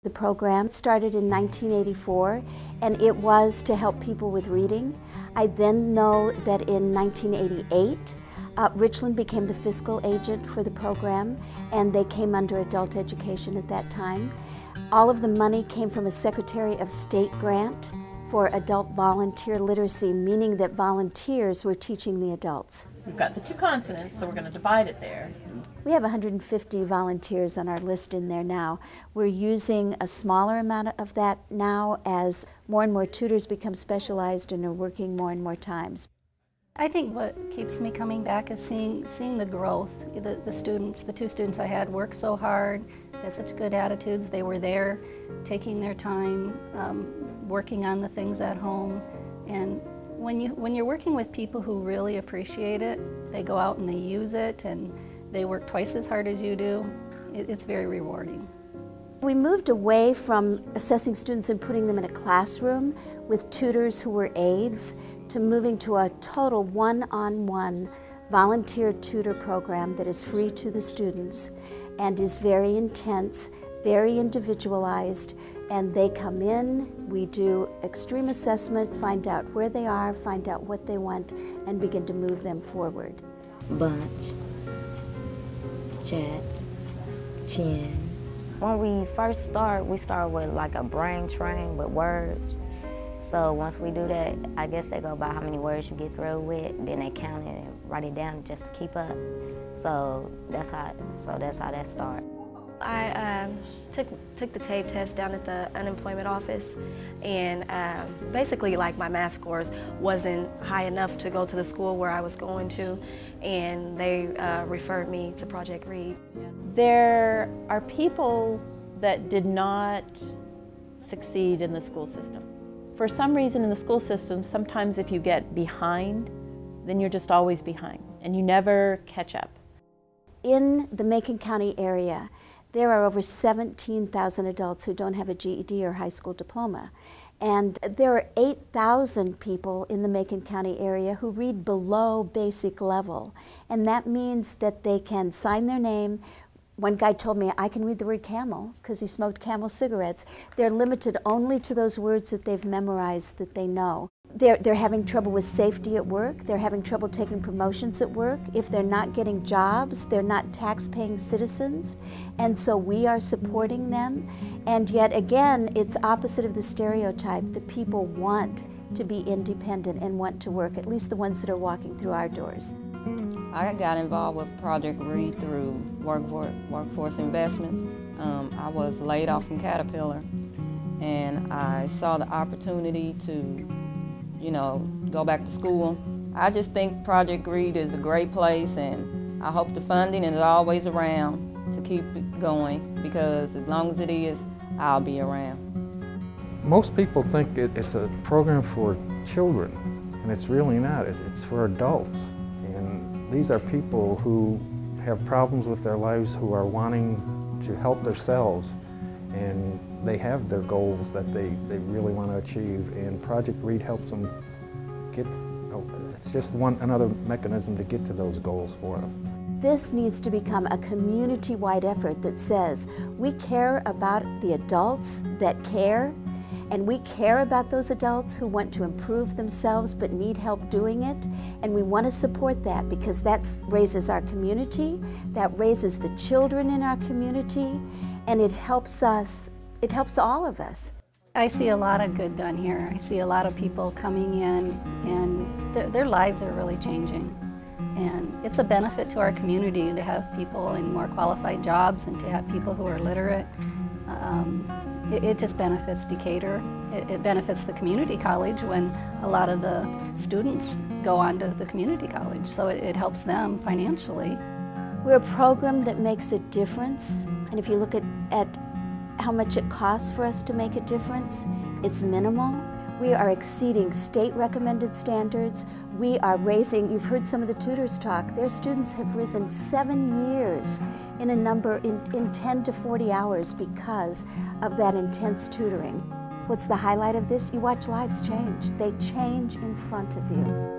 The program started in 1984, and it was to help people with reading. I then know that in 1988, Richland became the fiscal agent for the program, and they came under adult education at that time. All of the money came from a Secretary of State grant for adult volunteer literacy, meaning that volunteers were teaching the adults. We've got the two consonants, so we're going to divide it there. We have 150 volunteers on our list in there now. We're using a smaller amount of that now as more and more tutors become specialized and are working more and more times. I think what keeps me coming back is seeing the growth. The students, the two students I had worked so hard, they had such good attitudes. They were there taking their time, working on the things at home. And when you're working with people who really appreciate it, they go out and they use it and they work twice as hard as you do. It's very rewarding. We moved away from assessing students and putting them in a classroom with tutors who were aides to moving to a total one-on-one volunteer tutor program that is free to the students and is very intense, very individualized, and they come in, we do extreme assessment, find out where they are, find out what they want, and begin to move them forward. Bunch, chat, chin. When we first start, we start with like a brain train with words. So once we do that, I guess they go by how many words you get through with, then they count it and write it down just to keep up. So that's how that starts. I took the TAPE test down at the unemployment office, and basically like my math scores wasn't high enough to go to the school where I was going to, and they referred me to Project Read. There are people that did not succeed in the school system. For some reason in the school system, sometimes if you get behind, then you're just always behind and you never catch up. In the Macon County area, there are over 17,000 adults who don't have a GED or high school diploma. And there are 8,000 people in the Macon County area who read below basic level. And that means that they can sign their name. One guy told me, I can read the word camel because he smoked Camel cigarettes. They're limited only to those words that they've memorized that they know. They're having trouble with safety at work. They're having trouble taking promotions at work. If they're not getting jobs, they're not tax-paying citizens. And so we are supporting them. And yet again, it's opposite of the stereotype that people want to be independent and want to work, at least the ones that are walking through our doors. I got involved with Project Read through Workforce Investments. I was laid off from Caterpillar, and I saw the opportunity to go back to school. I just think Project Read is a great place, and I hope the funding is always around to keep it going, because as long as it is, I'll be around. Most people think it's a program for children, and it's really not. It's for adults. And these are people who have problems with their lives, who are wanting to help themselves, and they have their goals that they really want to achieve, and Project Read helps them get, it's just another mechanism to get to those goals for them. This needs to become a community-wide effort that says we care about the adults that care, and we care about those adults who want to improve themselves but need help doing it, and we want to support that because that raises our community, that raises the children in our community, and it helps us. It helps all of us. I see a lot of good done here. I see a lot of people coming in and their lives are really changing. And it's a benefit to our community to have people in more qualified jobs and to have people who are literate. It just benefits Decatur. It benefits the community college when a lot of the students go on to the community college, so it helps them financially. We're a program that makes a difference, and if you look at how much it costs for us to make a difference, it's minimal. We are exceeding state recommended standards. We are raising, you've heard some of the tutors talk, their students have risen 7 years in a number, in 10 to 40 hours because of that intense tutoring. What's the highlight of this? You watch lives change. They change in front of you.